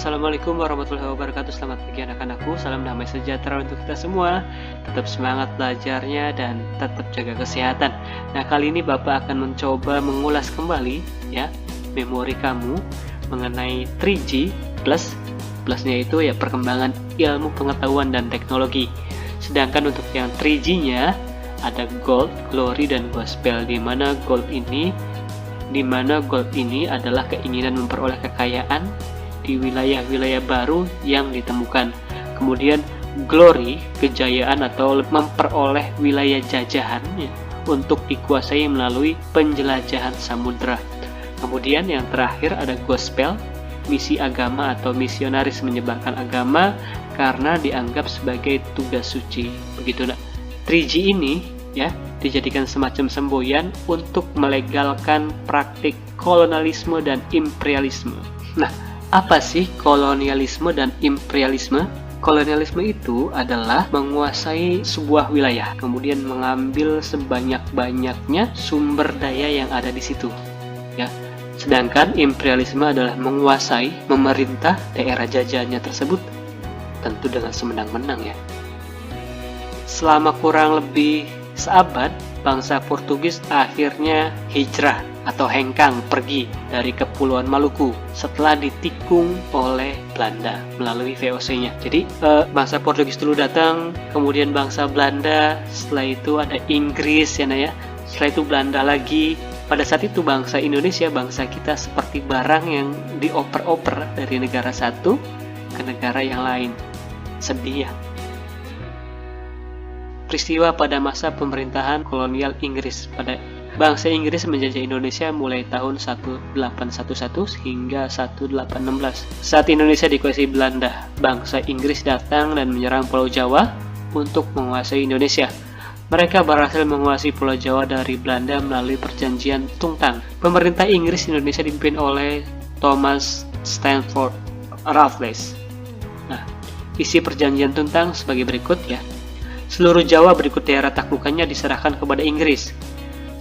Assalamualaikum warahmatullahi wabarakatuh. Selamat pagi anak-anakku. Salam damai sejahtera untuk kita semua. Tetap semangat belajarnya dan tetap jaga kesehatan. Nah, kali ini Bapak akan mencoba mengulas kembali ya memori kamu mengenai 3G plus. Plusnya itu ya perkembangan ilmu pengetahuan dan teknologi. Sedangkan untuk yang 3G-nya ada gold, glory, dan gospel, di mana gold ini adalah keinginan memperoleh kekayaan di wilayah-wilayah baru yang ditemukan. Kemudian glory, kejayaan atau memperoleh wilayah jajahannya untuk dikuasai melalui penjelajahan samudra. Kemudian yang terakhir ada gospel, misi agama atau misionaris menyebarkan agama karena dianggap sebagai tugas suci. Begitu nak. 3G ini ya dijadikan semacam semboyan untuk melegalkan praktik kolonialisme dan imperialisme. Nah, apa sih kolonialisme dan imperialisme? Kolonialisme itu adalah menguasai sebuah wilayah, kemudian mengambil sebanyak-banyaknya sumber daya yang ada di situ. Ya. Sedangkan imperialisme adalah menguasai, memerintah daerah jajahannya tersebut, tentu dengan semenang-menang ya. Selama kurang lebih seabad, bangsa Portugis akhirnya hijrah atau hengkang pergi dari Kepulauan Maluku setelah ditikung oleh Belanda melalui VOC-nya. Jadi bangsa Portugis dulu datang, kemudian bangsa Belanda, setelah itu ada Inggris ya, setelah itu Belanda lagi. Pada saat itu bangsa Indonesia, bangsa kita seperti barang yang dioper-oper dari negara satu ke negara yang lain. Sedih ya. Peristiwa pada masa pemerintahan kolonial Inggris. Pada bangsa Inggris menjajah Indonesia mulai tahun 1811 hingga 1816. Saat Indonesia dikuasai Belanda, bangsa Inggris datang dan menyerang Pulau Jawa untuk menguasai Indonesia. Mereka berhasil menguasai Pulau Jawa dari Belanda melalui perjanjian Tungtang. Pemerintah Inggris Indonesia dipimpin oleh Thomas Stamford Raffles. Nah, isi perjanjian Tungtang sebagai berikut ya. Seluruh Jawa berikut daerah taklukannya diserahkan kepada Inggris.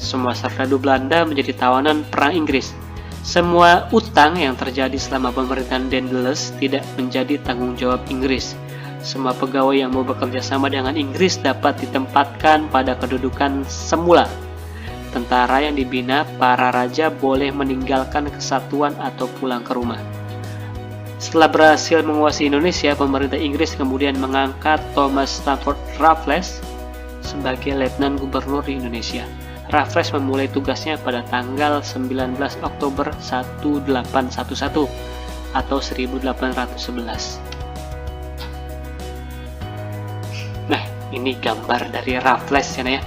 Semua serdadu Belanda menjadi tawanan perang Inggris. Semua utang yang terjadi selama pemerintahan Daendels tidak menjadi tanggung jawab Inggris. Semua pegawai yang mau bekerja sama dengan Inggris dapat ditempatkan pada kedudukan semula. Tentara yang dibina para raja boleh meninggalkan kesatuan atau pulang ke rumah. Setelah berhasil menguasai Indonesia, pemerintah Inggris kemudian mengangkat Thomas Stamford Raffles sebagai Letnan Gubernur di Indonesia. Raffles memulai tugasnya pada tanggal 19 Oktober 1811 atau 1811. Nah, ini gambar dari Raffles ya.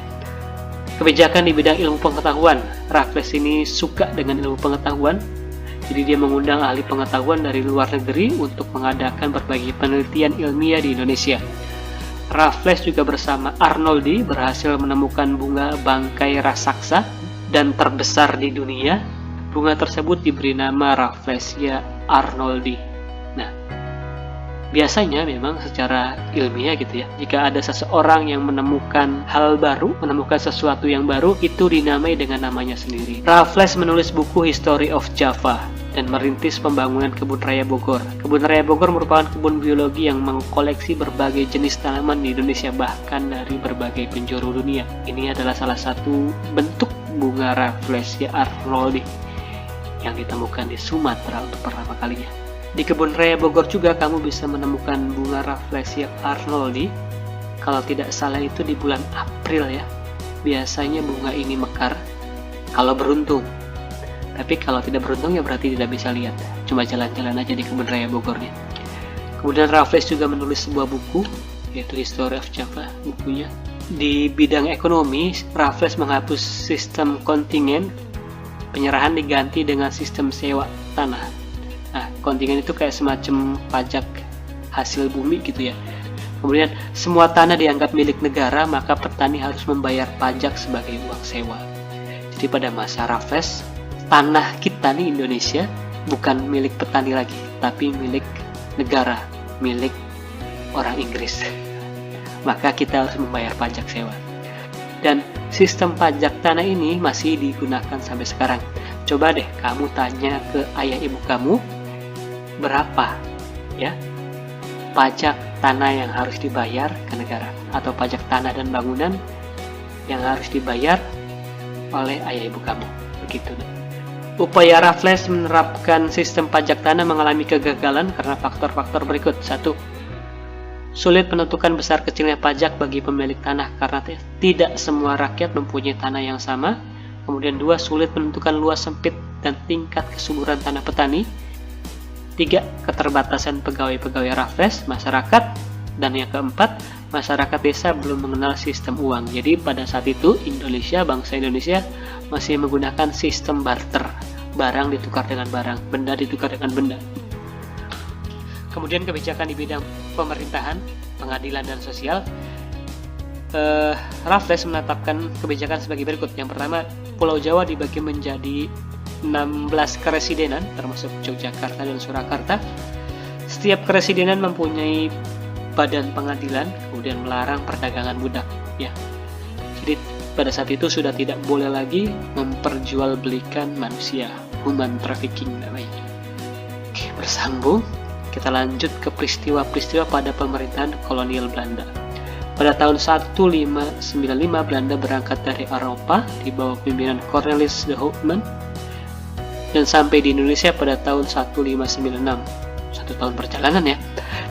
Kebijakan di bidang ilmu pengetahuan. Raffles ini suka dengan ilmu pengetahuan. Jadi dia mengundang ahli pengetahuan dari luar negeri untuk mengadakan berbagai penelitian ilmiah di Indonesia. Raffles juga bersama Arnoldi berhasil menemukan bunga bangkai raksasa dan terbesar di dunia. Bunga tersebut diberi nama Rafflesia Arnoldi. Nah, biasanya memang secara ilmiah gitu ya, jika ada seseorang yang menemukan hal baru, menemukan sesuatu yang baru, itu dinamai dengan namanya sendiri. Raffles menulis buku History of Java dan merintis pembangunan Kebun Raya Bogor. Kebun Raya Bogor merupakan kebun biologi yang mengkoleksi berbagai jenis tanaman di Indonesia, bahkan dari berbagai penjuru dunia. Ini adalah salah satu bentuk bunga Rafflesia Arnoldi yang ditemukan di Sumatera untuk pertama kalinya. Di Kebun Raya Bogor juga kamu bisa menemukan bunga Rafflesia Arnoldi. Kalau tidak salah itu di bulan April ya. Biasanya bunga ini mekar kalau beruntung. Tapi kalau tidak beruntung ya berarti tidak bisa lihat. Cuma jalan-jalan aja di Kebun Raya Bogornya. Kemudian Raffles juga menulis sebuah buku, yaitu History of Java, bukunya. Di bidang ekonomi, Raffles menghapus sistem kontingen, penyerahan diganti dengan sistem sewa tanah. Nah, kontingen itu kayak semacam pajak hasil bumi gitu ya. Kemudian semua tanah dianggap milik negara, maka petani harus membayar pajak sebagai uang sewa. Jadi pada masa Raffles, tanah kita nih Indonesia bukan milik petani lagi, tapi milik negara, milik orang Inggris. Maka kita harus membayar pajak sewa. Dan sistem pajak tanah ini masih digunakan sampai sekarang. Coba deh kamu tanya ke ayah ibu kamu, berapa ya, pajak tanah yang harus dibayar ke negara, atau pajak tanah dan bangunan yang harus dibayar oleh ayah ibu kamu. Begitu. Upaya Raffles menerapkan sistem pajak tanah mengalami kegagalan karena faktor-faktor berikut. 1. Sulit menentukan besar kecilnya pajak bagi pemilik tanah karena tidak semua rakyat mempunyai tanah yang sama. Kemudian 2. Sulit menentukan luas sempit dan tingkat kesuburan tanah petani. 3. Keterbatasan pegawai-pegawai Raffles, masyarakat. Dan yang keempat, masyarakat desa belum mengenal sistem uang. Jadi pada saat itu bangsa Indonesia masih menggunakan sistem barter. Barang ditukar dengan barang, benda ditukar dengan benda. Kemudian kebijakan di bidang pemerintahan, pengadilan, dan sosial. Raffles menetapkan kebijakan sebagai berikut. Yang pertama, Pulau Jawa dibagi menjadi 16 keresidenan, termasuk Yogyakarta dan Surakarta. Setiap keresidenan mempunyai badan pengadilan, kemudian melarang perdagangan budak. Ya, jadi pada saat itu sudah tidak boleh lagi memperjualbelikan manusia, human trafficking namanya. Oke, bersambung. Kita lanjut ke peristiwa-peristiwa pada pemerintahan kolonial Belanda. Pada tahun 1595, Belanda berangkat dari Eropa di bawah pimpinan Cornelis de Houtman dan sampai di Indonesia pada tahun 1596. 1 tahun perjalanan ya,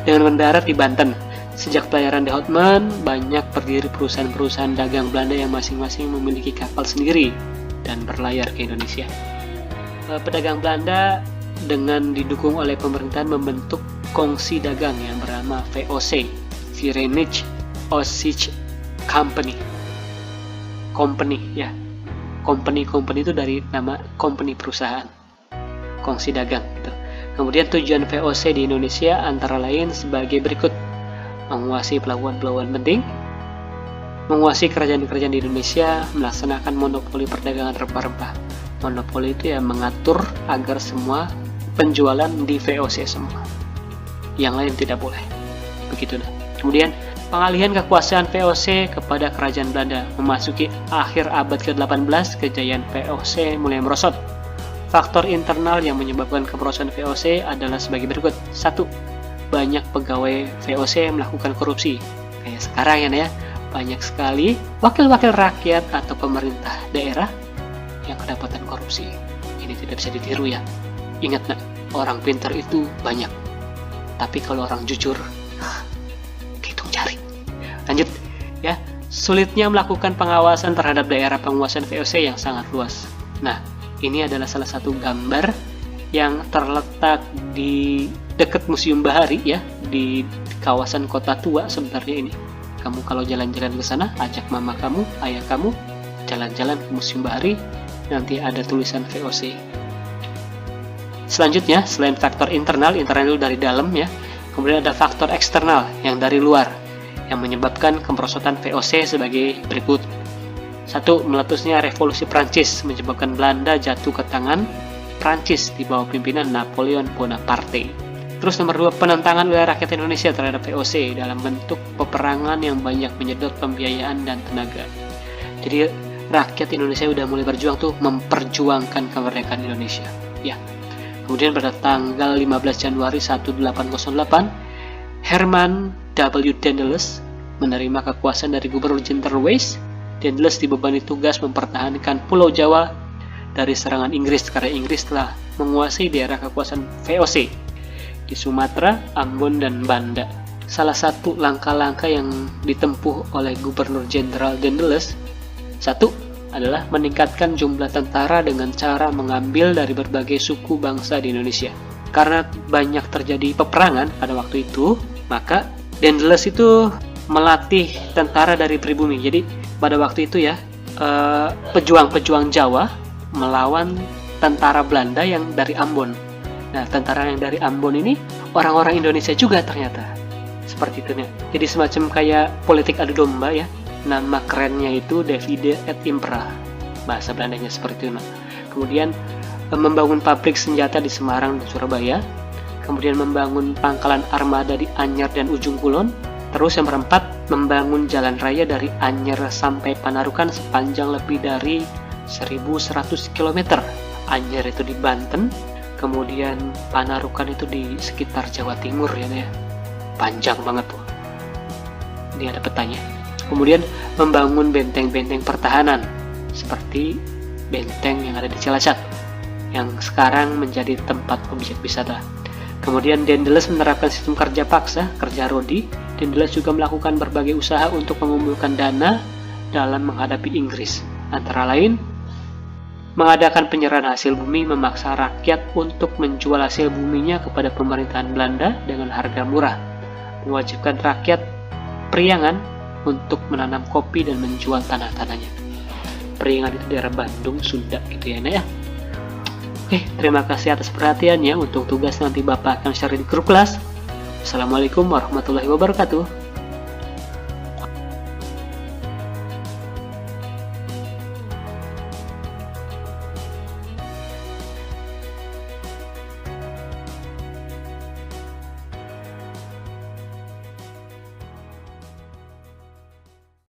dengan mendarat di Banten. Sejak pelayaran de Houtman, banyak berdiri perusahaan-perusahaan dagang Belanda yang masing-masing memiliki kapal sendiri dan berlayar ke Indonesia. Pedagang Belanda dengan didukung oleh pemerintahan membentuk kongsi dagang yang bernama VOC, Verenigd Oostindische Company. Company ya. Company itu dari nama company perusahaan. Kongsi dagang gitu. Kemudian tujuan VOC di Indonesia antara lain sebagai berikut: menguasai pelabuhan-pelabuhan penting, menguasai kerajaan-kerajaan di Indonesia, melaksanakan monopoli perdagangan rempah-rempah. Monopoli itu ya mengatur agar semua penjualan di VOC semua, yang lain tidak boleh. Begitu dah. Kemudian pengalihan kekuasaan VOC kepada kerajaan Belanda. Memasuki akhir abad ke-18, kejayaan VOC mulai merosot. Faktor internal yang menyebabkan kemerosotan VOC adalah sebagai berikut. 1. Banyak pegawai VOC melakukan korupsi. Kayak sekarang ya, banyak sekali wakil-wakil rakyat atau pemerintah daerah yang kedapatan korupsi. Ini tidak bisa ditiru ya. Ingat nak, orang pintar itu banyak. Tapi kalau orang jujur, hitung jari. Lanjut ya. Sulitnya melakukan pengawasan terhadap daerah penguasaan VOC yang sangat luas. Nah, ini adalah salah satu gambar yang terletak di dekat Museum Bahari ya, di kawasan Kota Tua sebenarnya ini. Kamu kalau jalan-jalan ke sana, ajak mama kamu, ayah kamu jalan-jalan ke Museum Bahari, nanti ada tulisan VOC. Selanjutnya, selain faktor internal itu dari dalam ya, kemudian ada faktor eksternal yang dari luar yang menyebabkan kemerosotan VOC sebagai berikut. 1. Meletusnya revolusi Prancis menyebabkan Belanda jatuh ke tangan Prancis di bawah pimpinan Napoleon Bonaparte. Terus nomor 2, penentangan oleh rakyat Indonesia terhadap VOC dalam bentuk peperangan yang banyak menyedot pembiayaan dan tenaga. Jadi rakyat Indonesia udah mulai berjuang tuh, memperjuangkan kemerdekaan Indonesia. Ya. Kemudian pada tanggal 15 Januari 1808, Herman W. Daendels menerima kekuasaan dari Gubernur Jenderal Wyss. Daendels dibebani tugas mempertahankan Pulau Jawa dari serangan Inggris karena Inggris telah menguasai daerah kekuasaan VOC di Sumatera, Ambon, dan Banda. Salah satu langkah-langkah yang ditempuh oleh Gubernur Jenderal Daendels, 1. adalah meningkatkan jumlah tentara dengan cara mengambil dari berbagai suku bangsa di Indonesia. Karena banyak terjadi peperangan pada waktu itu, maka Daendels itu melatih tentara dari pribumi. Jadi pada waktu itu ya, pejuang-pejuang Jawa melawan tentara Belanda yang dari Ambon. Nah, tentara yang dari Ambon ini orang-orang Indonesia juga ternyata. Seperti itu ya. Jadi semacam kayak politik adu domba ya. Nama kerennya itu Divide et Impera. Bahasa Belandanya seperti itu. Kemudian membangun pabrik senjata di Semarang dan Surabaya. Kemudian membangun pangkalan armada di Anyer dan Ujung Kulon. Terus yang keempat, membangun jalan raya dari Anyer sampai Panarukan sepanjang lebih dari 1100 km. Anyer itu di Banten, Kemudian Panarukan itu di sekitar Jawa Timur ya, panjang banget tuh. Ini ada petanya. Kemudian membangun benteng-benteng pertahanan seperti benteng yang ada di Cilacap yang sekarang menjadi tempat objek wisata. Kemudian Daedalus menerapkan sistem kerja paksa, kerja rodi. Daedalus juga melakukan berbagai usaha untuk mengumpulkan dana dalam menghadapi Inggris. Antara lain, mengadakan penyerahan hasil bumi, memaksa rakyat untuk menjual hasil buminya kepada pemerintahan Belanda dengan harga murah, mewajibkan rakyat Priangan untuk menanam kopi dan menjual tanah-tanahnya. Priangan itu daerah Bandung, Sunda gitu ya, Oke, terima kasih atas perhatiannya. Untuk tugas nanti Bapak akan share di grup kelas. Assalamualaikum warahmatullahi wabarakatuh.